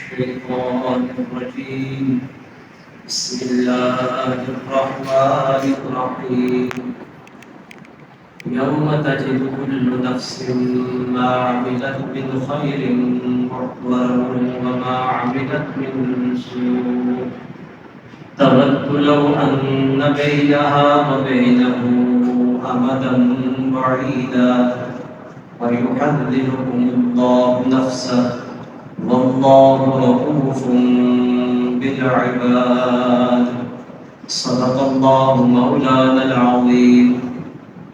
الشيطان الرجيم بسم الله الرحمن الرحيم يوم تجد كل نفس ما عملت من خير محضرا وما عملت من سوء تود لو أن بينها وبينه أمدا بعيدا ويحذركم الله نفسه والله رؤوف بالعباد صدق الله مولانا العظيم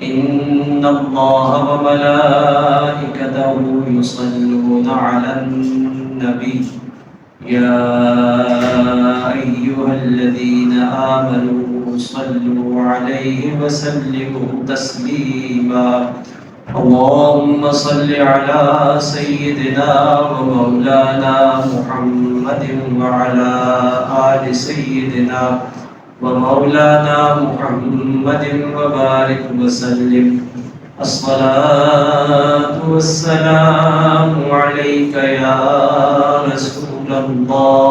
إن الله وملائكته يصلون على النبي يا أيها الذين آمنوا صلوا عليه وسلموا تسليما اللهم صل على سيدنا ومولانا محمد وعلى آل سيدنا ومولانا محمد وبارك وسلم الصلاة والسلام عليك يا رسول الله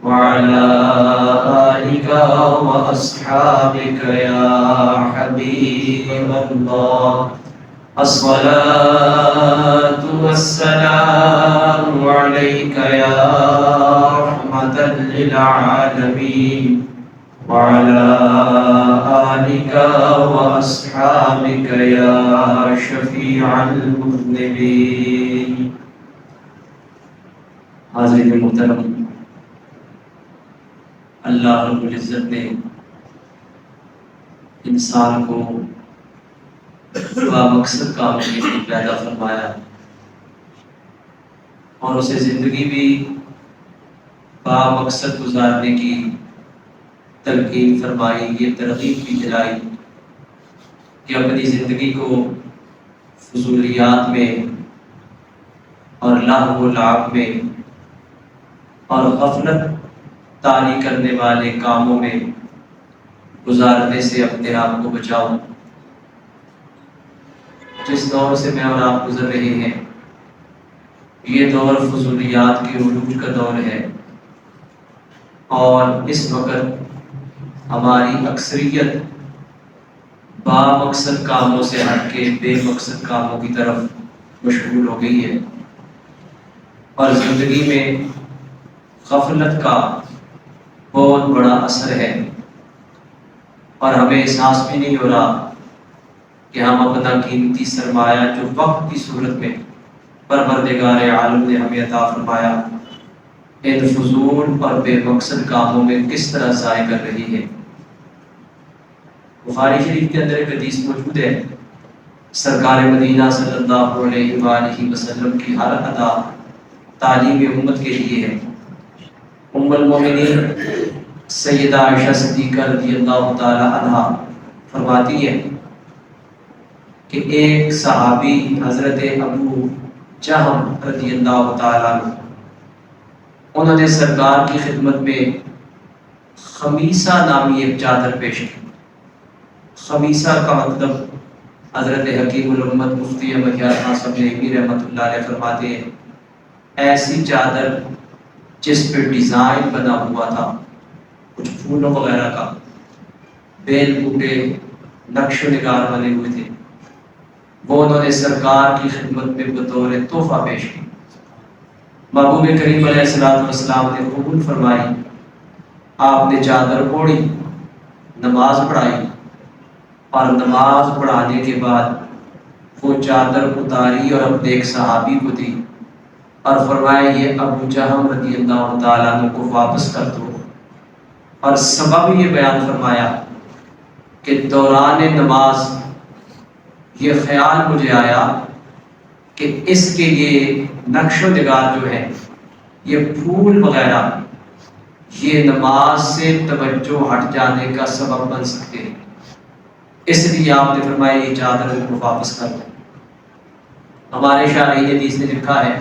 وعلى آلك وأصحابك يا حبيب الله الصلاة والسلام عليك يا رحمة للعالمين وعلى آلك وأصحابك يا شفيع المذنبين حاضرین محترم، اللہ رب العزت نے انسان کو مقصد کام کے لیے پیدا فرمایا اور اسے زندگی بھی مقصد گزارنے کی تلقین فرمائی، یہ ترغیب بھی دلائی کہ اپنی زندگی کو فضولیات میں اور لہو و لعب میں اور غفلت طاری کرنے والے کاموں میں گزارنے سے اپنے آپ کو بچاؤ۔ جس دور سے میں اور آپ گزر رہے ہیں یہ دور فضولیات کے عروج کا دور ہے، اور اس وقت ہماری اکثریت بامقصد کاموں سے ہٹ کے بے مقصد کاموں کی طرف مشغول ہو گئی ہے، اور زندگی میں غفلت کا بہت بڑا اثر ہے، اور ہمیں احساس بھی نہیں ہو رہا کہ ہم اپنا قیمتی سرمایہ جو وقت کی صورت میں پروردگار عالم نے ہمیں عطا فرمایا ان فضول اور بے مقصد کاموں میں کس طرح ضائع کر رہی ہے۔ بخاری شریف کے اندر ایک حدیث موجود ہے، سرکار مدینہ صلی اللہ علیہ وآلہ وسلم کی ہر ادا تعلیم امت کے لیے ہے۔ ام المومنین سیدہ عائشہ صدیقہ رضی اللہ تعالی عنہا فرماتی ہے کہ ایک صحابی حضرت ابو جہم رضی اللہ تعالیٰ عنہ، انہوں نے سرکار کی خدمت میں خمیسہ نامی ایک چادر پیش کی۔ خمیسہ کا مطلب حضرت حکیم الامت مفتی احمد یار خان صاحب نعیمی رحمۃ اللہ علیہ فرماتے ہیں ایسی چادر جس پہ ڈیزائن بنا ہوا تھا کچھ پھولوں وغیرہ کا، بیل بوٹے نقش و نگار بنے ہوئے تھے، وہ انہوں نے سرکار کی خدمت میں بطور تحفہ پیش کی۔ محبوب کریم علیہ السلام نے قبول فرمائی، آپ نے چادر اوڑھی، نماز پڑھائی، اور نماز پڑھانے کے بعد وہ چادر اتاری اور اپنے ایک صحابی کو دی اور فرمایا یہ ابو جہم رضی اللہ تعالیٰ عنہ کو واپس کر دو، اور سبب یہ بیان فرمایا کہ دوران نماز یہ خیال مجھے آیا کہ اس کے یہ نقش و نگار جو ہے، یہ پھول وغیرہ، یہ نماز سے توجہ ہٹ جانے کا سبب بن سکتے ہیں، اس لیے آپ نے فرمایا یہ چادر کو واپس کر دو۔ ہمارے شارحین حدیث نے لکھا ہے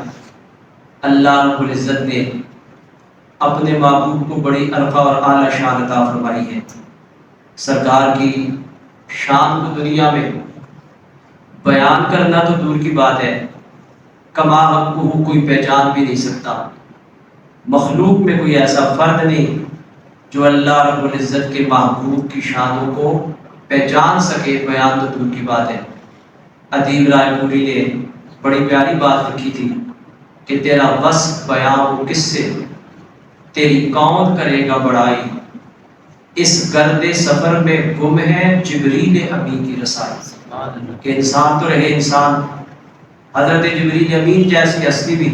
اللہ رب العزت نے اپنے محبوب کو بڑی ارفع اور اعلیٰ شان عطا فرمائی ہے۔ سرکار کی شان کو دنیا میں بیان کرنا تو دور کی بات ہے، کما حق کو کوئی پہچان بھی نہیں سکتا، مخلوق میں کوئی ایسا فرد نہیں جو اللہ رب العزت کے محبوب کی شانوں کو پہچان سکے، بیان تو دور کی بات ہے۔ ادیب رائے پوری نے بڑی پیاری بات لکھی تھی کہ تیرا وصف بیان ہو کس سے، تیری کون کرے گا بڑائی، اس گرد سفر میں گم ہے جبریل امین کی رسائی۔ کہ انسان تو رہے انسان، حضرت جبریل امین جیسی ہستی بھی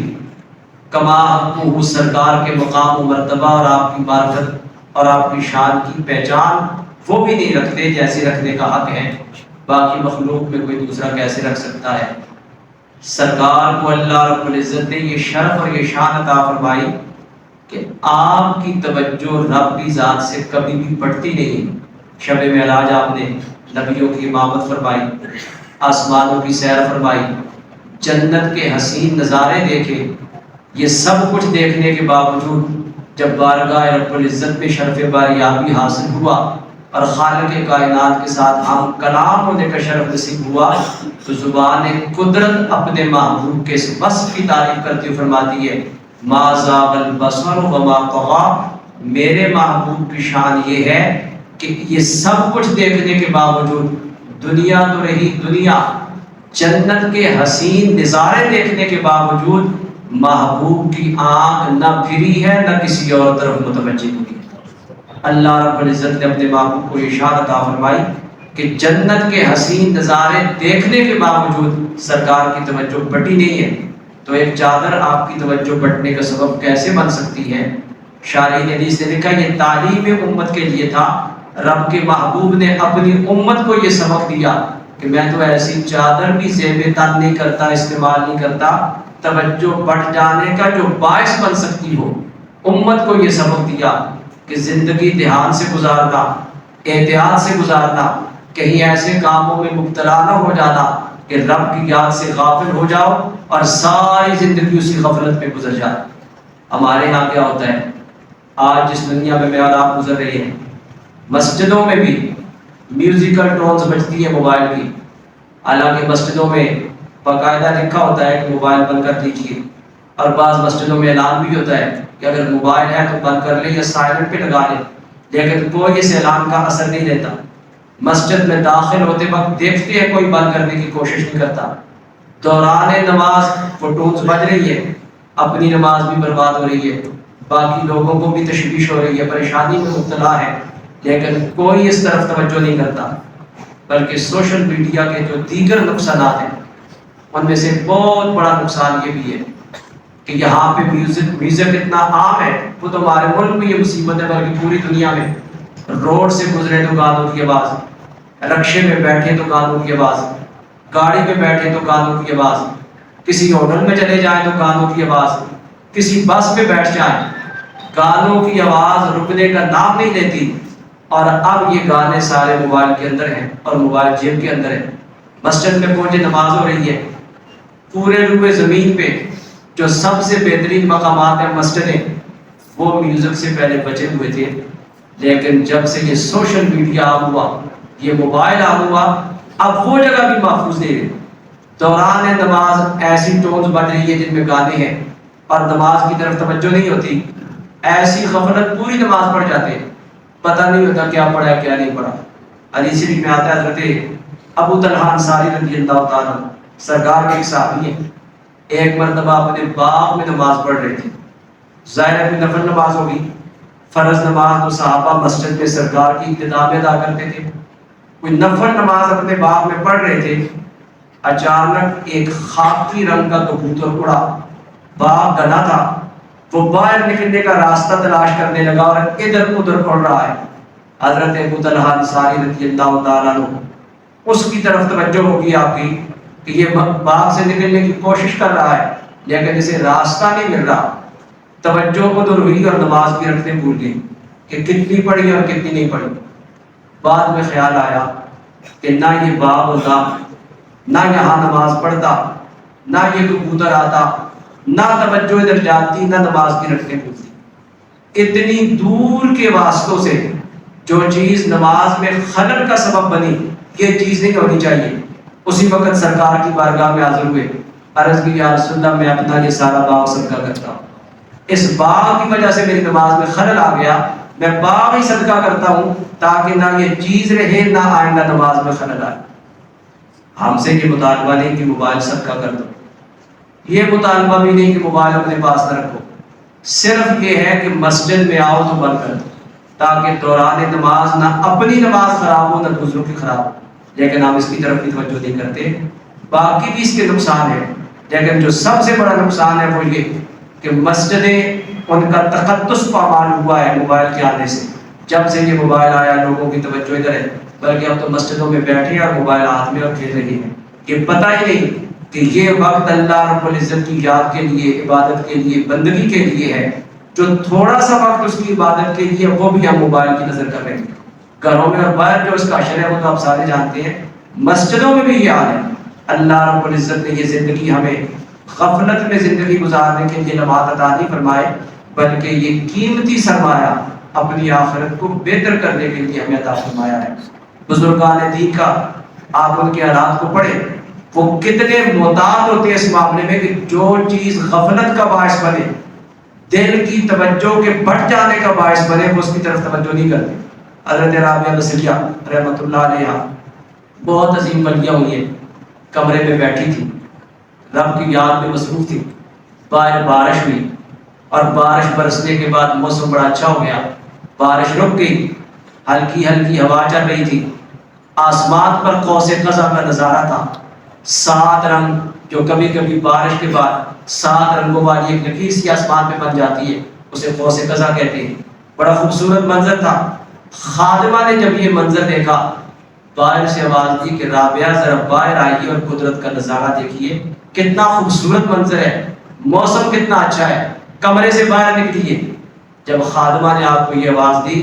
کما حقہ سرکار کے مقام و مرتبہ اور آپ کی معرفت اور آپ کی شان کی پہچان وہ بھی نہیں رکھتے جیسے رکھنے کا حق ہے، باقی مخلوق میں کوئی دوسرا کیسے رکھ سکتا ہے۔ سرکار کو اللہ رب العزت نے یہ شرف اور یہ شان عطا فرمائی کہ آپ کی توجہ رب کی ذات سے کبھی بھی پٹتی نہیں۔ شب معراج آپ نے نبیوں کی امامت فرمائی، آسمانوں کی سیر فرمائی، جنت کے حسین نظارے دیکھے، یہ سب کچھ دیکھنے کے باوجود جب بارگاہ رب العزت میں شرف باریابی حاصل ہوا اور خالق کائنات کے ساتھ ہم کلام ہونے کا شرف نصیب ہوا تو زبان قدرت اپنے محبوب کے اس وصف کی تعریف کرتی فرماتی ہے ما زاغ البصر وما طغى۔ میرے محبوب کی شان یہ ہے کہ یہ سب کچھ دیکھنے کے باوجود، دنیا تو رہی دنیا، جنت کے حسین نظارے دیکھنے کے باوجود محبوب کی آنکھ نہ پھری ہے نہ کسی اور طرف متوجہ ہوئی۔ اللہ رب العزت نے اپنے محبوب کو یہ شان عطا فرمائی کہ جنت کے حسین نظارے دیکھنے کے باوجود سرکار کی توجہ بٹی نہیں ہے، تو ایک چادر آپ کی توجہ بٹنے کا سبب کیسے بن سکتی ہے؟ شارحین حدیث نے لکھا یہ تعلیم امت کے لیے تھا، رب کے محبوب نے اپنی امت کو یہ سبق دیا کہ میں تو ایسی چادر بھی زیب تن نہیں کرتا، استعمال نہیں کرتا توجہ بٹ جانے کا جو باعث بن سکتی ہو۔ امت کو یہ سبق دیا کہ زندگی دھیان سے گزارنا، احتیاط سے گزارنا، کہیں ایسے کاموں میں مبتلا نہ ہو جانا کہ رب کی یاد سے غافل ہو جاؤ اور ساری زندگی اسی غفلت میں گزر جائے۔ ہمارے ہاں کیا ہوتا ہے، آج جس دنیا میں میں اور آپ گزر رہے ہیں، مسجدوں میں بھی میوزیکل ٹونز بجتی ہے موبائل کی، حالانکہ مسجدوں میں باقاعدہ لکھا ہوتا ہے کہ موبائل بند کر دیجیے، اور بعض مسجدوں میں اعلان بھی ہوتا ہے کہ اگر موبائل ہے تو بند کر لیں یا سائلنٹ پہ لگا لیں، لیکن کوئی اس اعلان کا اثر نہیں رہتا۔ مسجد میں داخل ہوتے وقت دیکھتے ہیں کوئی بند کرنے کی کوشش نہیں کرتا، دوران نماز وہ ٹونز بج رہی ہے، اپنی نماز بھی برباد ہو رہی ہے، باقی لوگوں کو بھی تشویش ہو رہی ہے، پریشانی میں مبتلا ہے، لیکن کوئی اس طرف توجہ نہیں کرتا۔ بلکہ سوشل میڈیا کے جو دیگر نقصانات ہیں ان میں سے بہت بڑا نقصان یہ بھی ہے کہ یہاں پہ میوزک اتنا عام ہے، وہ تو ہمارے ملک میں یہ مصیبت ہے بلکہ پوری دنیا میں، روڈ سے گزرے تو گانوں کی آواز، رکشے میں بیٹھے تو گانوں کی آواز، گاڑی میں بیٹھے تو گانوں کی آواز، کسی ہوٹل میں چلے جائیں تو گانوں کی آواز، کسی بس میں بیٹھ جائیں گانوں کی آواز رکنے کا نام نہیں لیتی، اور اب یہ گانے سارے موبائل کے اندر ہیں اور موبائل جیب کے اندر ہے۔ مسجد میں پہنچے نماز ہو رہی ہے، پورے روئے زمین پہ جو سب سے بہترین مقامات ہیں مسجدیں، وہ میوزک سے پہلے بچے ہوئے تھے، لیکن جب سے یہ سوشل میڈیا عام ہوا، یہ موبائل عام ہوا، اب وہ جگہ بھی محفوظ نہیں رہی۔ دوران نماز ایسی ٹونز بج رہی ہے جن میں گانے ہیں اور نماز کی طرف توجہ نہیں ہوتی، ایسی غفلت پوری نماز پڑھ جاتے ہیں، پتہ نہیں ہوتا کیا پڑھا ہے کیا نہیں پڑھا۔ حدیث شریف میں آتا ہے حضرت ابو طلحہ انصاری رضی اللہ تعالیٰ سرکار کے ایک صحابی ہیں، ایک مرتبہ اپنے باغ میں نماز پڑھ رہے تھے، ظاہر ہے نفل نماز ہوگی، فرض نماز تو صحابہ مسجد میں سرکار کی ابتدا میں ادا کرتے تھے، کوئی نفل نماز اپنے باغ میں پڑھ رہے تھے، اچانک ایک خاکی رنگ کا کبوتر اڑا، باغ گنا تھا، وہ باہر نکلنے کا راستہ تلاش کرنے لگا اور ادھر ادھر اڑ رہا ہے۔ حضرت ابو طلحہ انصاری رضی اللہ تعالیٰ عنہ اس کی طرف توجہ ہوگی آپ کی کہ یہ باغ سے نکلنے کی کوشش کر رہا ہے لیکن اسے راستہ نہیں مل رہا، توجہ ادھر ہوئی اور نماز بھی رکھنے بھول گئی کہ کتنی پڑھی اور کتنی نہیں پڑھی۔ بعد میں خیال آیا کہ نہ یہ باغ ہوتا، نہ یہاں نماز پڑھتا، نہ یہ کبوتر آتا، نہ توجہ ادھر جاتی، نہ نماز کی رکھنے بھولتی۔ اتنی دور کے واسطوں سے جو چیز نماز میں خلل کا سبب بنی، یہ چیز نہیں ہونی چاہیے۔ اسی وقت سرکار کی بارگاہ میں حاضر ہوئے، عرض کی یا رسول اللہ میں اپنا یہ سارا باغ صدقہ کرتا ہوں۔ اس باغ کی وجہ سے میری نماز میں خلل آ گیا، میں باغ ہی صدقہ کرتا ہوں تاکہ نہ یہ چیز رہے نہ آئندہ نماز میں خلل آئے۔ ہم سے یہ مطالبہ نہیں کہ موبائل صدقہ کر دو، یہ مطالبہ بھی نہیں کہ موبائل اپنے پاس نہ رکھو، صرف یہ ہے کہ مسجد میں آؤ تو بند کر دو تاکہ دوران نماز نہ اپنی نماز خراب ہو نہ دوسروں کی خراب ہو، لیکن ہم اس کی طرف بھی توجہ نہیں کرتے۔ باقی بھی اس کے نقصان ہے، لیکن جو سب سے بڑا نقصان ہے وہ یہ کہ مسجدیں ان کا تقدس پامال ہوا ہے موبائل کے آنے سے۔ جب سے یہ موبائل آیا لوگوں کی توجہ ادھر ہے، بلکہ اب تو مسجدوں میں بیٹھے اور موبائل ہاتھ میں اور کھیل رہی ہیں، یہ پتہ ہی نہیں کہ یہ وقت اللہ رب العزت کی یاد کے لیے، عبادت کے لیے، بندگی کے لیے ہے۔ جو تھوڑا سا وقت اس کی عبادت کے لیے وہ بھی ہم موبائل کی نظر کر رہے ہیں۔ گھروں میں اور باہر جو اس کا اثر ہے وہ تو آپ سارے جانتے ہیں، مسجدوں میں بھی یہ حال ہے۔ اللہ رب العزت نے یہ زندگی ہمیں غفلت میں زندگی گزارنے کے لیے لمحات عطا نہیں فرمائے، بلکہ یہ قیمتی سرمایہ اپنی آخرت کو بہتر کرنے کے لیے ہمیں عطا فرمایا ہے۔ بزرگان دین کا آپ ان کے حالات کو پڑھیں، وہ کتنے محتاط ہوتے ہیں اس معاملے میں کہ جو چیز غفلت کا باعث بنے، دل کی توجہ کے بڑھ جانے کا باعث بنے، وہ اس کی طرف توجہ نہیں کرتے۔ حضرت رابعہ بصریہ رحمۃ اللہ علیہ بہت عظیم ولیہ ہوئی ہے، کمرے میں بیٹھی تھی، رب کی یاد میں مصروف تھی، باہر بارش ہوئی اور بارش برسنے کے بعد موسم بڑا اچھا ہو گیا، بارش رک گئی، ہلکی ہلکی ہوا چل رہی تھی، آسمان پر قوس قزح کا نظارہ تھا، 7 رنگ جو کبھی کبھی بارش کے بعد 7 رنگوں والی ایک لکیر سی آسمان پہ بن جاتی ہے، اسے قوس قزح کہتے ہیں، بڑا خوبصورت منظر تھا۔ خادمہ نے جب یہ منظر دیکھا، باہر سے آواز دی کہ رابعہ ذرا باہر آئیے اور قدرت کا نظارہ دیکھیے، کتنا خوبصورت منظر ہے، موسم کتنا اچھا ہے، کمرے سے باہر نکلیے۔ جب خادمہ نے آپ کو یہ آواز دی،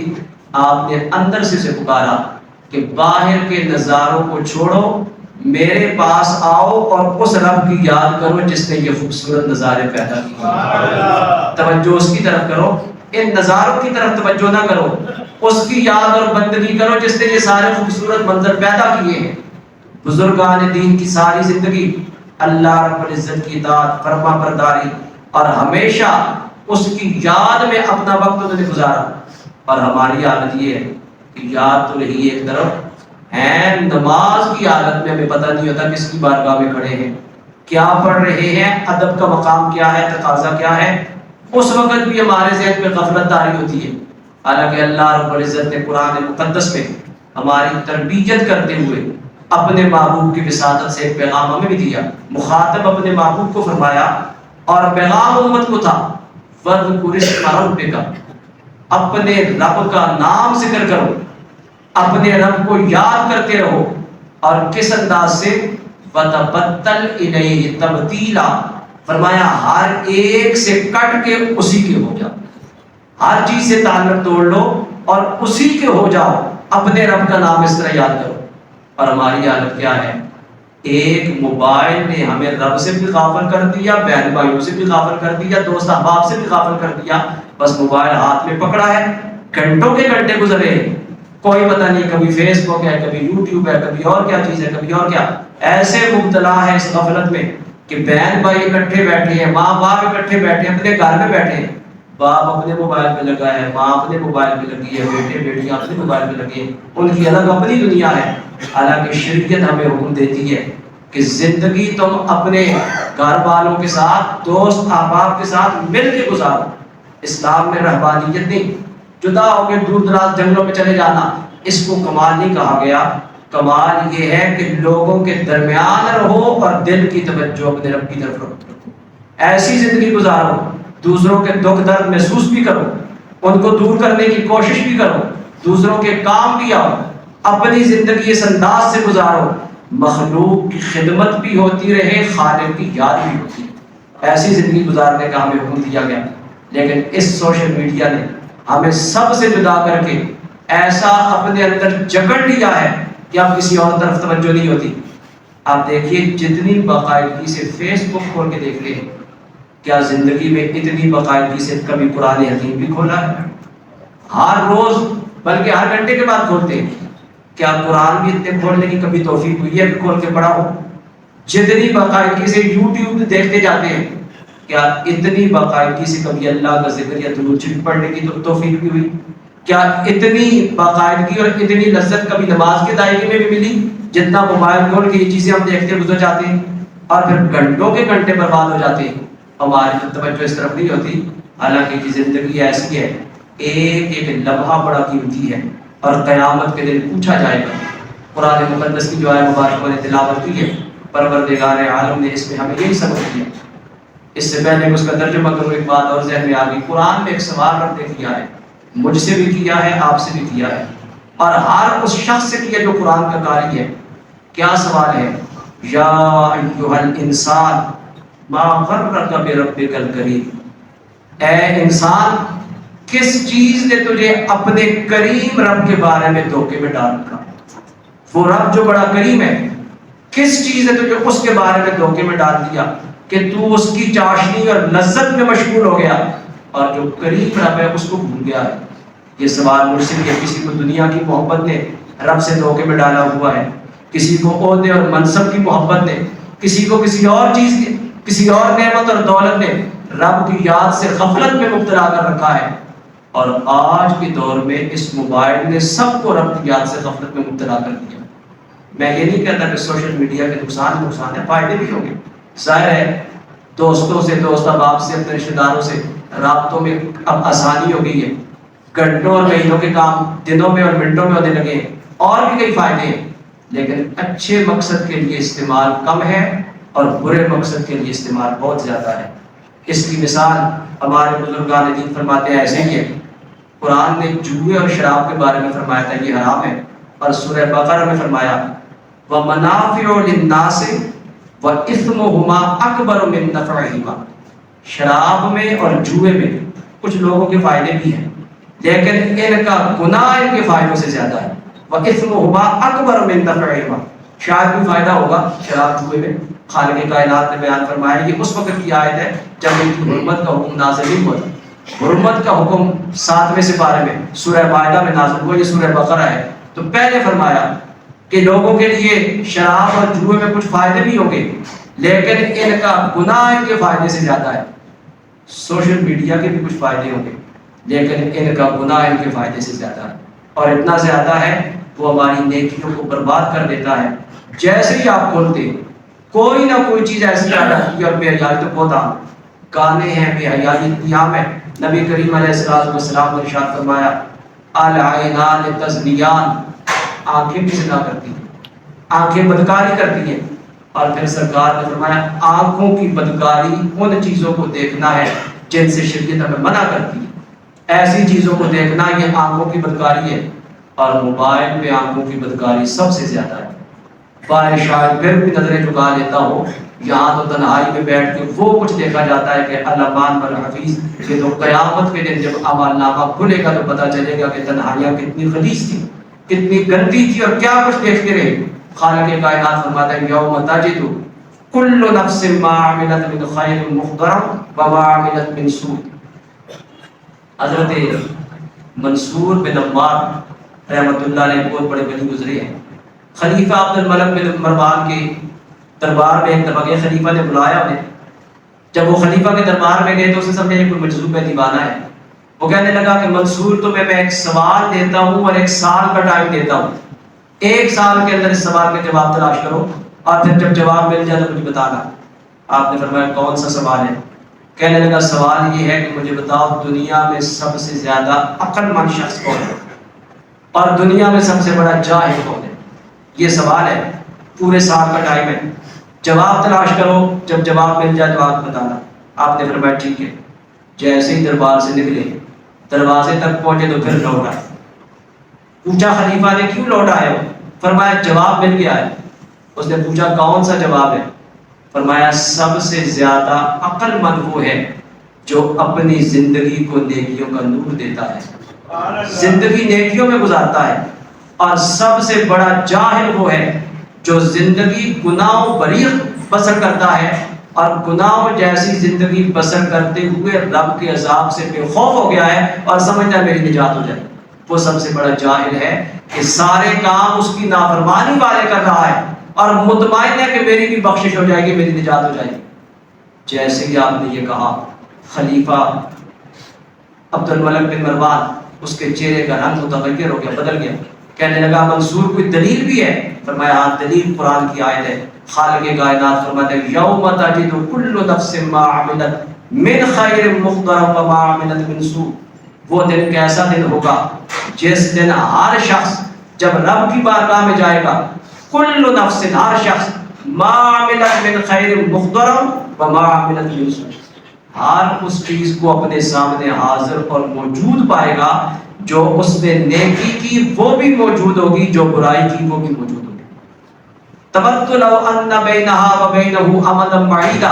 آپ نے اندر سے پکارا کہ باہر کے نظاروں کو چھوڑو، میرے پاس آؤ اور اس رب کی یاد کرو جس نے یہ خوبصورت نظارے پیدا کیے۔ توجہ اس کی طرف کرو، ان نظاروں کی طرف توجہ نہ کرو، اس کی یاد اور بندگی کرو جس نے یہ سارے خوبصورت منظر پیدا کیے ہیں۔ بزرگان دین کی ساری زندگی اللہ رب العزت کی اطاعت، فرما برداری اور ہمیشہ اس کی یاد میں اپنا وقت انہوں نے گزارا، اور ہماری حالت یہ ہے کہ یاد تو رہی ایک طرف ہے، نماز کی حالت میں ہمیں پتہ نہیں ہوتا کس کی بارگاہ میں کھڑے ہیں، کیا پڑھ رہے ہیں، ادب کا مقام کیا ہے، تقاضا کیا ہے، اس وقت بھی ہمارے ذہن میں غفلت طاری ہوتی ہے۔ حالانکہ اللہ رب العزت نے قرآن مقدس میں ہماری تربیت کرتے ہوئے اپنے محبوب کی وساطت سے ایک پیغام ہمیں بھی دیا، مخاطب اپنے محبوب کو فرمایا اور پیغام امت کو تھا، وَاذْكُرِ اسْمَ رَبِّكَ، اپنے رب کا نام ذکر کرو، اپنے رب کو یاد کرتے رہو، اور کس انداز سے، وَتَبَتَّلْ إِلَيْهِ تَبْتِيلًا، فرمایا ہر ایک سے کٹ کے اسی کے ہو جاؤ، ہر چیز سے تعلق توڑ لو اور اسی کے ہو جاؤ، اپنے رب کا نام اس طرح یاد کرو۔ اور ہماری حالت کیا ہے؟ ایک موبائل نے ہمیں رب سے بھی غافل کر دیا، بہن بھائیوں سے بھی غافل کر دیا، دوست احباب سے بھی غافل کر دیا، بس موبائل ہاتھ میں پکڑا ہے، گھنٹوں کے گھنٹے گزرے ہیں، کوئی پتہ نہیں، کبھی فیس بک ہے، کبھی یوٹیوب ہے، کبھی اور کیا چیز ہے، کبھی اور کیا، ایسے مبتلا ہے اس غفلت میں کہ بہن بھائی اکٹھے بیٹھے ہیں، ماں باپ اکٹھے بیٹھے ہیں، اپنے گھر میں بیٹھے ہیں، باپ اپنے موبائل پہ لگا ہے، ماں اپنے موبائل پہ لگی ہے، بیٹے بیٹیاں اپنے موبائل پہ لگے ہیں، ان کی الگ اپنی دنیا ہے۔ حالانکہ شریعت ہمیں حکم دیتی ہے کہ زندگی تم اپنے گھر والوں کے ساتھ، دوست احباب کے ساتھ مل کے گزارو۔ اسلام میں رہبانیت نہیں، جدا ہو کے دور دراز جنگلوں میں چلے جانا، اس کو کمال نہیں کہا گیا۔ کمال یہ ہے کہ لوگوں کے درمیان رہو اور دل کی توجہ اپنے رب کی طرف رکھو، ایسی زندگی گزارو، دوسروں کے دکھ درد محسوس بھی کرو، ان کو دور کرنے کی کوشش بھی کرو، دوسروں کے کام بھی آؤ، اپنی زندگی اس انداز سے گزارو، مخلوق کی خدمت بھی ہوتی رہے، خالق کی یاد بھی ہوتی ہے، ایسی زندگی گزارنے کا ہمیں حکم دیا گیا۔ لیکن اس سوشل میڈیا نے ہمیں سب سے جدا کر کے ایسا اپنے اندر جکڑ لیا ہے کہ اب کسی اور طرف توجہ نہیں ہوتی۔ آپ دیکھیے جتنی باقاعدگی سے فیس بک کھول کے دیکھ لیں، کیا زندگی میں اتنی باقاعدگی سے کبھی قرآن حکیم بھی کھولا ہے؟ ہر روز بلکہ ہر گھنٹے کے بعد کھولتے ہیں، کیا قرآن بھی اتنے کھولنے کی کبھی توفیق ہوئی ہے کہ کھول کے پڑھا ہو؟ جتنی باقاعدگی سے یوٹیوب دیکھتے جاتے ہیں، کیا اتنی باقاعدگی سے کبھی اللہ کا ذکر یا درود شریف پڑھنے کی توفیق بھی ہوئی؟ کیا اتنی باقاعدگی اور اتنی لذت کبھی نماز کے دائرے میں بھی ملی جتنا موبائل کھول کے یہ چیزیں ہم دیکھتے گزر جاتے ہیں اور پھر گھنٹوں کے گھنٹے برباد ہو جاتے ہیں، ہماری توجہ اس طرف نہیں ہوتی؟ حالانکہ یہ زندگی ایسی ہے، ایک ایک لمحہ بڑا قیمتی ہے اور قیامت کے دن پوچھا جائے گا۔ قرآن مقدس کی جو آیت مبارکہ نے تلاوت کی ہے، پروردگار عالم نے اس میں ہمیں یہی سبق دیا۔ اس سے پہلے اس کا ترجمہ کروں، ایک بات اور ذہن میں آ گئی۔ قرآن میں ایک سوال رب نے کیا ہے، مجھ سے بھی کیا ہے، آپ سے بھی کیا ہے، اور ہر اس شخص سے کیا جو قرآن کا قاری ہے۔ کیا سوال ہے؟ یا ایھا الانسان ما غرک بربک الکریم، اے انسان کس چیز نے تجھے اپنے کریم رب کے بارے میں دھوکے میں ڈال رکھا؟ وہ رب جو بڑا کریم ہے، کس چیز نے تجھے اس کے بارے میں دھوکے میں ڈال دیا کہ تو اس کی چاشنی اور لذت میں مشغول ہو گیا اور جو کریم رب ہے اس کو بھول گیا ہے؟ یہ سوال مجھ سے بھی ہے۔ کسی کو دنیا کی محبت نے رب سے دھوکے میں ڈالا ہوا ہے، کسی کو عہدے اور منصب کی محبت نے، کسی کو کسی اور چیز کی، کسی اور نعمت اور دولت نے رب کی یاد سے غفلت میں مبتلا کر رکھا ہے۔ اور آج کے دور میں اس موبائل نے سب کو رب کی یاد سے غفلت میں مبتلا کر دیا۔ میں یہ نہیں کہتا کہ سوشل میڈیا کے نقصان ہے، فائدے بھی ہوں گے۔ ظاہر ہے دوستوں سے، دوست احباب سے، اپنے رشتہ داروں سے رابطوں میں اب آسانی ہو گئی ہے، گھنٹوں اور مہینوں کے کام دنوں میں اور منٹوں میں ہونے لگے ہیں، اور بھی کئی فائدے ہیں، لیکن اچھے مقصد کے لیے استعمال کم ہے اور برے مقصد کے لیے استعمال بہت زیادہ ہے۔ اس کی مثال ہمارے بزرگان دین فرماتے ہیں ایسے ہی ہے۔ قرآن نے جوئے اور شراب کے بارے میں فرمایا تھا یہ حرام ہے، اور سورہ بقرہ میں فرمایا وَمَنَافِعُ لِلنَّاسِ وَإِثْمُهُمَا أَكْبَرُ مِن نَفْعِهِمَا، شراب میں اور جوئے میں کچھ لوگوں کے فائدے بھی ہیں، لیکن ان کا گناہ ان کے فائدوں سے زیادہ ہے۔ وَإِثْمُهُمَا أَكْبَرُ مِن نَفْعِهِمَا، شاید بھی فائدہ ہوگا شراب جوئے میں۔ خالق کائنات نے بیان فرمایا یہ اس وقت کی آیت ہے جب ان کی حرمت کا حکم نازل نہیں ہوا تھا۔ حرمت کا حکم 7ویں سپارے میں سورہ مائدہ میں نازل ہوا، یہ سورہ بقرہ ہے۔ تو پہلے فرمایا کہ لوگوں کے لیے شراب اور جوئے میں کچھ فائدے بھی ہوں گے، لیکن ان کا گناہ ان کے فائدے سے زیادہ ہے۔ سوشل میڈیا کے بھی کچھ فائدے ہوں گے، لیکن ان کا گناہ ان کے فائدے سے زیادہ ہے، اور اتنا زیادہ ہے وہ ہماری نیکیوں کو برباد کر دیتا ہے۔ جیسے ہی آپ کھولتے کوئی نہ کوئی چیز ایسی آ جاتی ہے، اور بے حیائی تو بہت عام، گانے ہیں، بے حیائی اتنی عام ہے۔ نبی کریم علیہ السلام نے ارشاد فرمایا العینان تزنیان، آنکھیں بھی زنا کرتی ہیں، آنکھیں بدکاری کرتی ہیں، اور پھر سرکار نے فرمایا آنکھوں کی بدکاری ان چیزوں کو دیکھنا ہے جن سے شریعت ہمیں منع کرتی ہے، ایسی چیزوں کو دیکھنا یہ آنکھوں کی بدکاری ہے، اور موبائل پہ آنکھوں کی بدکاری سب سے زیادہ ہے۔ باہر شاید پھر بھی نظریں جھکا لیتا ہو، یہاں تو تنہائی میں بیٹھ کے وہ کچھ دیکھا جاتا ہے کہ الامان والحفیظ، یہ تو قیامت کے دن جب اعمال نامہ کھلے گا تو پتہ چلے گا کہ تنہائیاں کتنی خلیص تھی، کتنی گندی تھی، اور کیا کچھ دیکھتے رہے۔ خالق کائنات فرماتا ہے یوم تجد کل نفس ما عملت من خیر محضرا وما عملت من سوء۔ حضرت منصور بن عمار رحمۃ اللہ علیہ بہت بڑے ولی گزرے ہیں۔ خلیفہ عبد الملک بن مروان کے دربار میں ایک دفعہ خلیفہ نے بلایا انہیں۔ جب وہ خلیفہ کے دربار میں گئے تو اسے سمجھا یہ کوئی مجذوب دیوانہ ہے۔ وہ کہنے لگا کہ منصور تمہیں میں ایک سوال دیتا ہوں اور 1 سال کا ٹائم دیتا ہوں، 1 سال کے اندر اس سوال کے جواب تلاش کرو، اور پھر جب جواب مل جائے تو مجھے بتانا۔ آپ نے فرمایا کون سا سوال ہے؟ کہنے لگا سوال یہ ہے کہ مجھے بتاؤ دنیا میں سب سے زیادہ عقل مند شخص کون ہے، اور دنیا میں سب سے بڑا جاہل کون ہے؟ یہ سوال ہے، پورے سال کا ٹائم ہے، جواب تلاش کرو، جب جواب مل جائے تو آپ بتانا۔ آپ نے فرمایا ٹھیک ہے۔ جیسے ہی دربار سے نکلے، دروازے تک پہنچے تو پھر لوٹ آئے۔ پوچھا خلیفہ نے کیوں لوٹ آئے ہو؟ فرمایا جواب مل گیا ہے۔ اس نے پوچھا کون سا جواب ہے؟ فرمایا سب سے زیادہ عقل مند وہ ہے جو اپنی زندگی کو نیکیوں کا نور دیتا ہے، زندگی نیکیوں میں گزارتا ہے، اور سب سے بڑا جاہل وہ ہے جو زندگی گناہوں بری بسر کرتا ہے، اور گناہوں جیسی زندگی بسر کرتے ہوئے رب کے عذاب سے بے خوف ہو گیا ہے اور سمجھتا ہے میری نجات ہو جائے۔ وہ سب سے بڑا جاہل ہے کہ سارے کام اس کی نافرمانی والے کر رہا ہے اور مطمئن ہے کہ میری بھی بخشش ہو جائے گی، میری نجات ہو جائے گی۔ جیسے ہی آپ نے یہ کہا خلیفہ عبد الملک بن مروان اس کے چہرے کا رنگ متغیر ہو گیا، بدل گیا، کہنے لگا منصور کوئی دلیل بھی ہے؟ فرمایا ہاں دلیل قرآن کی آیت ہے، خالق کائنات فرماتے ہیں یوم تجد کل نفس ما عملت من خیر محضرا وما عملت من سوء، وہ دن کیسا دن ہوگا جس دن ہر شخص جب رب کی بارگاہ میں جائے گا، کل نفس ہر شخص ما عملت من خیر محضرا وما عملت من سوء، ہر اس چیز کو اپنے سامنے حاضر اور موجود پائے گا، جو اس نے نیکی کی وہ بھی موجود ہوگی، جو برائی کی وہ بھی موجود ہوگی۔ تبت لو ان بینہا و بینہ امدا بعیدا،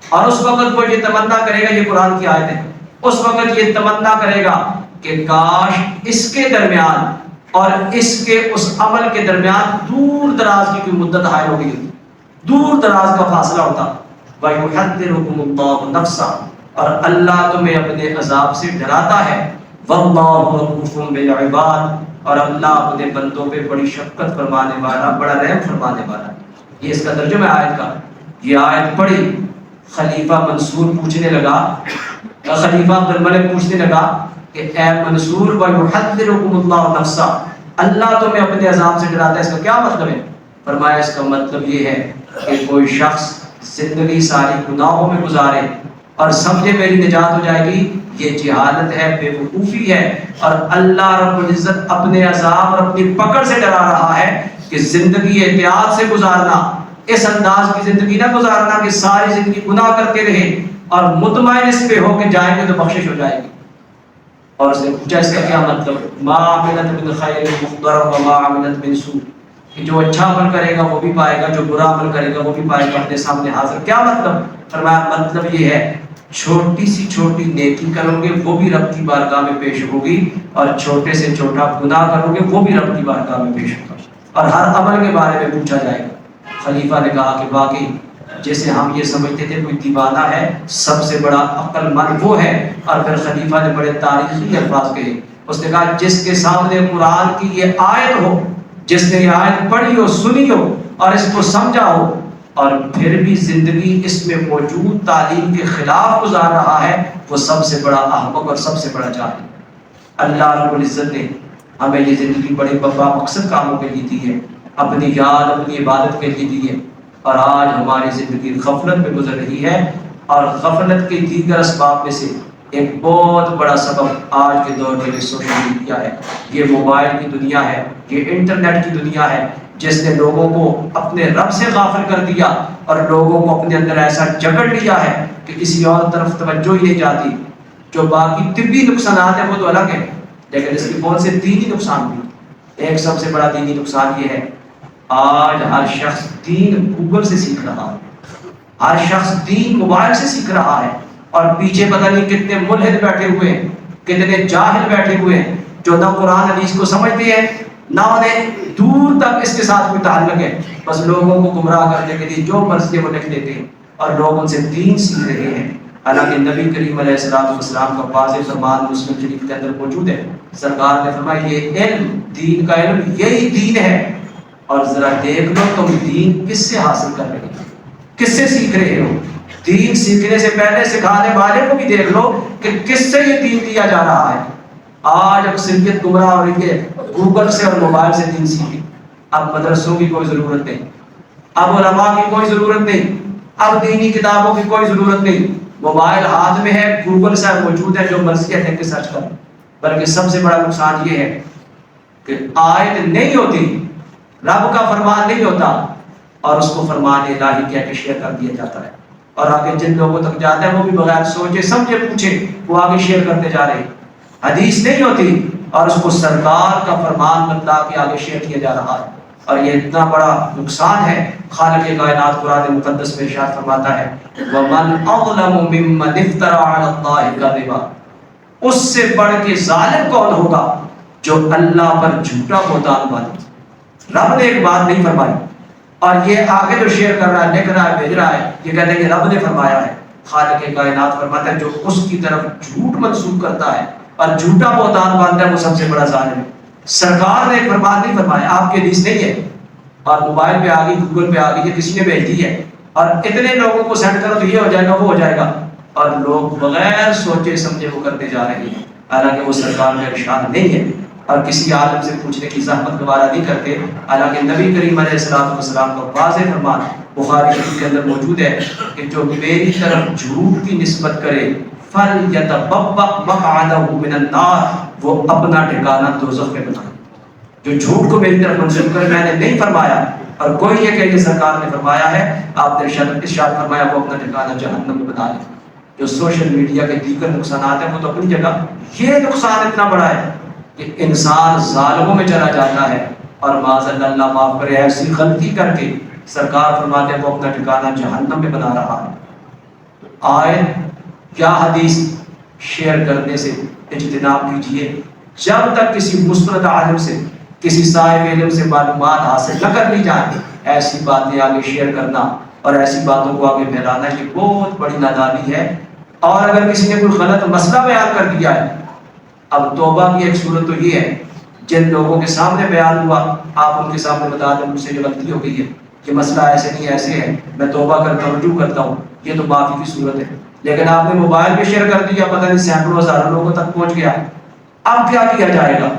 اور اس وقت وہ یہ تمنا کرے گا، یہ قرآن کی آیت ہے، اس وقت یہ تمنا کرے گا کہ کاش اس کے درمیان اور اس کے اس عمل کے درمیان دور دراز کی کوئی مدت حائل ہو گئی ہوتی، دور دراز کا فاصلہ ہوتا۔ وَيُحَذِّرُكُمُ اللَّهُ نَفْسَهُ، اور اللہ تمہیں اپنے عذاب سے ڈراتا ہے، وَاللَّهُ رَءُوفٌ بِالْعِبَادِ، اور اللہ اپنے بندوں پہ بڑی شفقت فرمانے والا، بڑا رحم فرمانے والا۔ یہ اس کا ترجمہ آیت کا، یہ آیت پڑھی، خلیفہ منصور پوچھنے لگا، خلیفہ عبد الملک پوچھنے لگا کہ اے منصور وَيُحَذِّرُكُمُ اللَّهُ نَفْسَهُ، اللہ تمہیں اپنے عذاب سے ڈراتا ہے، اس کا کیا مطلب ہے؟ فرمایا اس کا مطلب یہ ہے کہ کوئی شخص زندگی ساری گناہوں میں گزارے اور سمجھے میری نجات ہو جائے گی، یہ جہالت ہے، بے وقوفی ہے، اور اللہ رب العزت اپنے عذاب اور اپنی پکڑ سے ڈرا رہا ہے کہ زندگی احتیاط سے گزارنا، اس انداز کی زندگی نہ گزارنا کہ ساری زندگی گناہ کرتے رہے اور مطمئن اس پہ ہو کہ جائیں گے تو بخشش ہو جائے گی۔ اور اس نے پوچھا اس کا کیا مطلب؟ ما عملت من خیر محضرا وما عملت من سوء، کہ جو اچھا عمل کرے گا وہ بھی پائے گا، جو برا عمل کرے گا وہ بھی پائے گا اپنے سامنے حاضر۔ کیا مطلب؟ فرمایا مطلب یہ ہے چھوٹی سی چھوٹی نیکی کرو گے وہ بھی رب کی بارگاہ میں پیش ہوگی، اور چھوٹے سے چھوٹا گناہ کرو گے وہ بھی رب کی بارگاہ میں پیش ہوگا، اور ہر عمل کے بارے میں پوچھا جائے گا۔ خلیفہ نے کہا کہ واقعی جیسے ہم یہ سمجھتے تھے کوئی دیوانہ ہے، سب سے بڑا عقل مند وہ ہے۔ اور پھر خلیفہ نے بڑے تاریخی الفاظ کہے، اس نے کہا جس کے سامنے قرآن کی یہ آیت ہو، جس نے یہ آیت پڑھی ہو، سنی ہو اور اس کو سمجھا ہو، اور پھر بھی زندگی اس میں موجود تعلیم کے خلاف گزار رہا ہے، وہ سب سے بڑا احمق اور سب سے بڑا جاہل۔ اللہ رب العزت نے ہمیں یہ زندگی بڑے بابا مقصد کاموں کے لیے دی ہے، اپنی یاد، اپنی عبادت کے لیے دی ہے، اور آج ہماری زندگی غفلت میں گزر رہی ہے۔ اور غفلت کے دیگر اسباب میں سے ایک بہت بڑا سبب آج کے دور میں سوشل میڈیا ہے، یہ موبائل کی دنیا ہے، یہ انٹرنیٹ کی دنیا ہے، جس نے لوگوں کو اپنے رب سے غافل کر دیا اور لوگوں کو اپنے اندر ایسا جکڑ لیا ہے کہ کسی اور طرف توجہ ہی نہیں جاتی۔ جو باقی طبی نقصانات ہیں وہ تو الگ ہیں، لیکن اس کے بہت سے دینی نقصان بھی۔ ایک سب سے بڑا دینی نقصان یہ ہے، آج ہر شخص دین گوگل سے سیکھ رہا ہے، ہر شخص دین موبائل سے سیکھ رہا ہے، اور پیچھے پتہ نہیں کتنے ملحد بیٹھے ہوئے ہیں، کتنے جاہل بیٹھے ہوئے ہیں، جو نہ قرآن حدیث کو سمجھتے ہیں، نہ انہیں دور تک اس کے ساتھ کوئی تعلق ہے، بس لوگوں کو گمراہ کرنے کے لیے جو مرضی وہ لکھ دیتے ہیں اور لوگ ان سے دین سیکھ رہے ہیں۔ حالانکہ نبی کریم علیہ السلام کا واضح فرمان مسلم شریف کے اندر موجود ہے، سرکار نے فرمایا یہ علم، دین کا علم یہی دین ہے، اور ذرا دیکھ لو تم دین کس سے حاصل کر رہے ہو، کس سے سیکھ رہے ہو۔ دین سیکھنے سے پہلے سکھانے والے کو بھی دیکھ لو کہ کس سے یہ دین دیا جا رہا ہے۔ آج اکثریت گمراہ ہو رہی ہے، گوگل سے اور موبائل سے دین سیکھیں۔ اب مدرسوں کی کوئی ضرورت نہیں، اب علماء کی کوئی ضرورت نہیں، اب دینی کتابوں کی کوئی ضرورت نہیں، موبائل ہاتھ میں ہے، گوگل سے موجود ہے، جو مرضی ہے کہ سرچ کریں۔ بلکہ سب سے بڑا نقصان یہ ہے کہ آیت نہیں ہوتی، رب کا فرمان نہیں ہوتا، اور اس کو فرمان الہی کہہ کے شیئر کر دیا جاتا ہے، اور آگے جن لوگوں تک جاتا ہے وہ بھی بغیر سوچے سمجھے پوچھے وہ آگے شیئر کرتے جا رہے ہیں۔ حدیث نہیں ہوتی اور اس کو سرکار کا فرمان بتلا کے آگے شیئر کیا جا رہا ہے، اور یہ اتنا بڑا نقصان ہے۔ خالق کائنات قرآن مقدس میں ارشاد فرماتا ہے وَمَنْ أَظْلَمُ مِمَّنِ افْتَرَىٰ عَلَى اللَّهِ كَذِبًا، اس سے بڑھ کے ظالم کون ہوگا جو اللہ پر جھوٹا بہتان باندھے۔ رب نے ایک بات نہیں فرمائی اور یہ آگے جو شیئر کر رہا ہے، لکھ رہا ہے، بھیج رہا ہے، یہ کہتے ہیں کہ رب نے فرمایا ہے۔ خالق کائنات فرماتا ہے جو اس کی طرف جھوٹ منسوب کرتا ہے اور جھوٹا بہتان باندھتا ہے وہ سب سے بڑا ظالم ہے۔ سرکار نے ایک فرمان نہیں فرمایا، آپ کے حدیث نہیں ہے، اور موبائل پہ آ گئی، گوگل پہ آ گئی، یہ کسی نے بھیج دی ہے، اور اتنے لوگوں کو سینڈ کرو تو یہ ہو جائے گا وہ ہو جائے گا، اور لوگ بغیر سوچے سمجھے وہ کرتے جا رہے ہیں، حالانکہ وہ سرکار کا ارشاد نہیں ہے اور کسی عالم سے پوچھنے کی زحمت گوارا نہیں کرتے، حالانکہ نبی کریم علیہ السلام کا واضح فرمان بخاری شریف کے اندر موجود ہے کہ جو میری طرف جھوٹ کی نسبت کرے فَلْيَتَبَوَّأْ مَقْعَدَهُ مِنَ النَّارِ، وہ اپنا ٹھکانہ دوزخ میں بنائے۔ جو جھوٹ کو میری طرف منسوب کر میں نے نہیں فرمایا اور کوئی یہ کہ یہ سرکار نے فرمایا ہے، آپ نے ارشاد فرمایا وہ اپنا ٹھکانہ جہنم میں بنا لے۔ جو سوشل میڈیا کے دیگر نقصانات ہیں وہ تو اپنی جگہ، یہ نقصان اتنا بڑا ہے کہ انسان ظالموں میں چلا جاتا ہے اور معاذ اللہ معاف کرے ایسی غلطی کر کے سرکار فرماتے ہیں وہ اپنا ٹھکانہ جہنم میں بنا رہا ہے۔ آیت یا حدیث شیئر کرنے سے اجتناب کیجیے، جب تک کسی مستند عالم سے کسی صاحب علم سے معلومات حاصل نہ کر لی جائیں، ایسی باتیں آگے شیئر کرنا اور ایسی باتوں کو آگے پھیلانا یہ بہت بڑی نادانی ہے۔ اور اگر کسی نے کوئی غلط مسئلہ بیان کر دیا ہے، اب توبہ کی ایک صورت تو یہ ہے جن لوگوں کے سامنے بیان ہوا آپ ان کے سامنے بتا دیں مجھ سے یہ غلطی ہو گئی ہے، یہ مسئلہ ایسے نہیں ایسے ہے، میں توبہ کرتا ہوں رجوع کرتا ہوں، یہ تو معافی کی صورت ہے۔ لیکن آپ نے موبائل پہ شیئر کر دیا، پتہ نہیں سینکڑوں ہزاروں لوگوں تک پہنچ گیا، اب کیا کیا جائے گا؟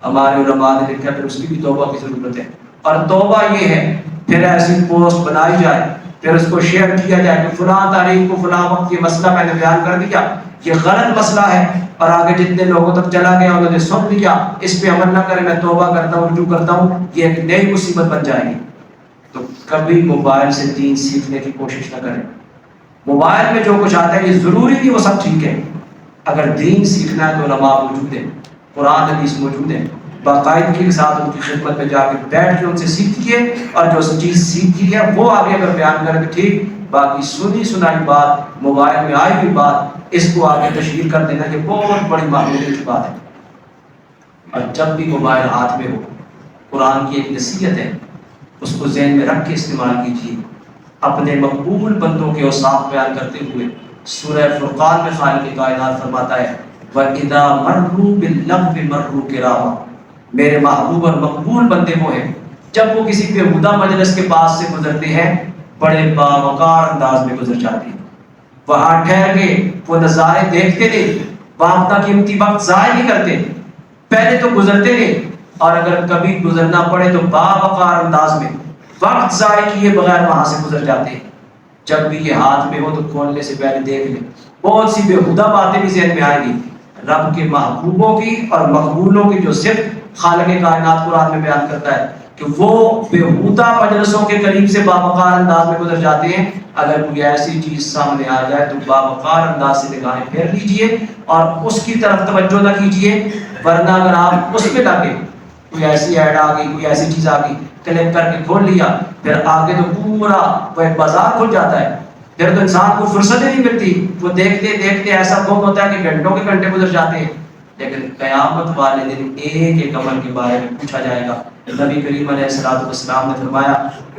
ہمارے علماء نے لکھا پھر اس کی بھی توبہ کی ضرورت ہے، اور توبہ یہ ہے پھر ایسی پوسٹ بنائی جائے، پھر اس کو شیئر کیا جائے کہ فلاں تاریخ کو فلاں وقت یہ مسئلہ میں نے بیان کر دیا، یہ غلط مسئلہ ہے، اور آگے جتنے لوگوں تک چلا گیا انہوں نے سن لیا، اس پہ عمل نہ کرے، میں توبہ کرتا ہوں رجوع کرتا ہوں، یہ ایک نئی مصیبت بن جائے گی۔ تو کبھی موبائل سے دین سیکھنے کی کوشش نہ کریں۔ موبائل میں جو کچھ آتا ہے یہ ضروری نہیں وہ سب ٹھیک ہے، اگر دین سیکھنا ہے تو علماء موجود ہیں، قرآن حدیث موجود ہیں، باقاعدگی کے ساتھ ان کی خدمت میں جا کے بیٹھ کے ان سے سیکھیے، اور جو چیز سیکھی ہے وہ آگے اگر بیان کریں تو ٹھیک، باقی سنی سنائی بات، موبائل میں آئی ہوئی بات، اس کو آگے تشہیر کر دینا یہ بہت بڑی معمولیت کی بات ہے۔ اور جب بھی موبائل ہاتھ میں ہو، قرآن کی ایک نصیحت ہے، اس کو ذہن میں رکھ کے استعمال کیجیے۔ اپنے مقبول بندوں کے اوصاف بیان کرتے ہوئے سورہ فرقان میں خالق کائنات فرماتا ہے وَإِذَا مَرُّوا بِاللَّغْوِ مَرُّوا كِرَامًا، میرے محبوب اور مقبول بندے وہ ہیں جب وہ کسی بیہودہ مجلس کے پاس سے گزرتے ہیں بڑے باوقار انداز میں گزر جاتے ہیں، وہاں ٹھہر کے وہ نظارے دیکھتے نہیں، وہاں اپنا قیمتی وقت ضائع نہیں کرتے، پہلے تو گزرتے نہیں، اور اگر کبھی گزرنا پڑے تو باوقار انداز میں وقت ضائع کیے بغیر وہاں سے گزر جاتے ہیں۔ جب بھی یہ ہاتھ میں ہو تو کھولنے سے پہلے دیکھ لیں، بہت سی بیہودہ باتیں بھی ذہن میں آئیں گی۔ رب کے محبوبوں کی اور مقبولوں کی جو صرف خالق کائنات قرآن میں بیان کرتا ہے کہ وہ بیہودہ مجلسوں کے قریب سے باوقار انداز میں گزر جاتے ہیں، اگر کوئی ایسی چیز سامنے آ جائے تو باوقار انداز سے نگاہیں پھیر لیجئے اور اس کی طرف توجہ نہ کیجئے، ورنہ اگر آپ اس پہ لگے کوئی ایسی ایڈ آ گئی، کوئی ایسی چیز آ گئی، کلک کر کے کھول لیا، پھر آگے تو پورا وہ ایک بازار کھل جاتا ہے، پھر تو انسان کو فرصت ہی نہیں ملتی، وہ دیکھتے دیکھتے ایسا گم ہوتا ہے کہ گھنٹوں کے گھنٹے گزر جاتے ہیں۔ لیکن قیامت والے دن ایک ایک عمل کے بارے میں پوچھا جائے گا۔ نبی کریم علیہ السلام نے فرمایا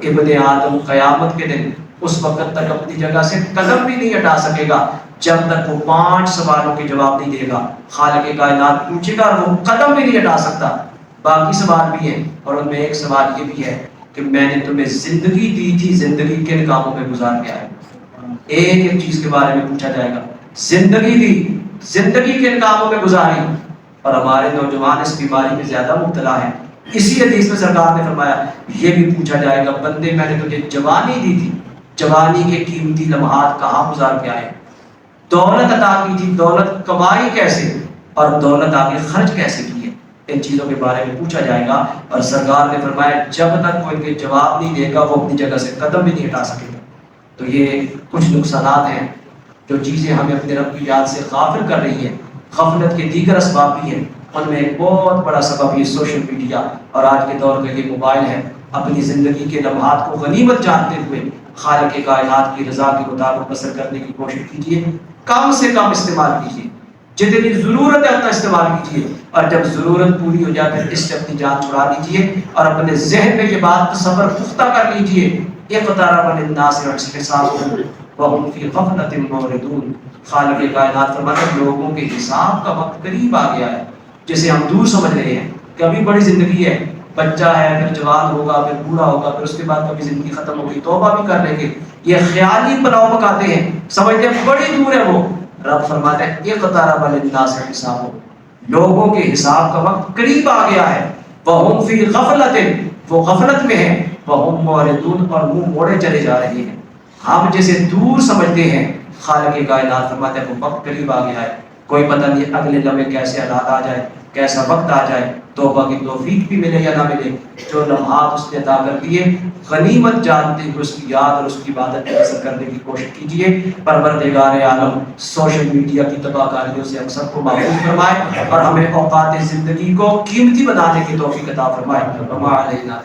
ابن آدم قیامت کے دن اس وقت تک اپنی جگہ سے قدم بھی نہیں ہٹا سکے گا جب تک وہ 5 سوالوں کے جواب نہیں دے گا۔ خالق کائنات پوچھے گا اور وہ قدم بھی نہیں ہٹا سکتا۔ باقی سوال بھی ہیں اور ان میں ایک سوال یہ بھی ہے کہ میں نے تمہیں زندگی دی تھی، زندگی کن کاموں میں گزار کے آئے، ایک ایک چیز کے بارے میں پوچھا جائے گا۔ زندگی دی، زندگی کن کاموں میں گزاری، اور ہمارے نوجوان اس بیماری میں زیادہ مبتلا ہیں۔ اسی حدیث میں سرکار نے فرمایا یہ بھی پوچھا جائے گا بندے میں نے تجھے جوانی دی تھی، جوانی کے قیمتی لمحات کہاں گزار کے آئے، دولت عطا کی تھی، دولت کمائی کیسے اور دولت آگے خرچ کیسے کی ہے، ان چیزوں کے بارے میں پوچھا جائے گا۔ اور سرکار نے فرمایا جب تک کوئی کے جواب نہیں دے گا وہ اپنی جگہ سے قدم بھی نہیں ہٹا سکے گا۔ تو یہ کچھ نقصانات ہیں، جو چیزیں ہمیں اپنے رب کی یاد سے غافل کر رہی ہیں، غفلت کے دیگر اسباب بھی ہیں، ان میں ایک بہت بڑا سبب یہ سوشل میڈیا اور آج کے دور کا یہ موبائل ہے۔ اپنی زندگی کے لمحات کو غنیمت جانتے ہوئے خالق کائنات کی رضا کے مطابق بسر کرنے کی کوشش کیجیے، کم سے کم استعمال کیجیے، جتنی ضرورت ہے اتنا استعمال کیجیے، اور جب ضرورت پوری ہو جائے پھر اس سے اپنی جان چھڑا لیجیے، اور اپنے ذہن میں یہ بات تصور پختہ کر لیجیے اقترب للناس حسابهم وهم في غفلة معرضون۔ خالق کائنات فرماتا ہے لوگوں کے حساب کا وقت قریب آ گیا ہے، جسے ہم دور سمجھ رہے ہیں کہ ابھی بڑی زندگی ہے، بچہ ہے، پھر جوان ہوگا، پھر بوڑھا ہوگا، پھر اس کے بعد کبھی زندگی ختم ہوگی، توبہ بھی کر لیں گے. یہ خیالی پلاؤ پکاتے ہیں، سمجھتے ہیں بڑی دور ہے وہ. رب فرماتا ہے اقترب للناس حسابهم، لوگوں کے حساب کا وقت قریب آ گیا ہے. وهم فی غفلۃ، وہ غفلت میں ہیں. وهم معرضون، اور منہ موڑے چلے جا رہے ہیں. ہم جسے دور سمجھتے ہیں، خالق کائنات فرماتا ہے وہ وقت قریب آ گیا ہے. کوئی پتہ نہیں اگلے لمحے کیسے حالات آ جائے، کیسا وقت آ جائے. توبہ کی توفیق بھی ملے یا نہ ملے، جو لمحات اس نے عطا کر دیے غنیمت جانتے ہوئے اس کی یاد اور اس کی عبادت میں اثر کرنے کی کوشش کیجیے. پروردگار عالم سوشل میڈیا کی تباہ کاریوں سے ہم سب کو محفوظ فرمائے اور ہمیں اوقات زندگی کو قیمتی بنانے کی توفیق عطا فرمائے. وما علینا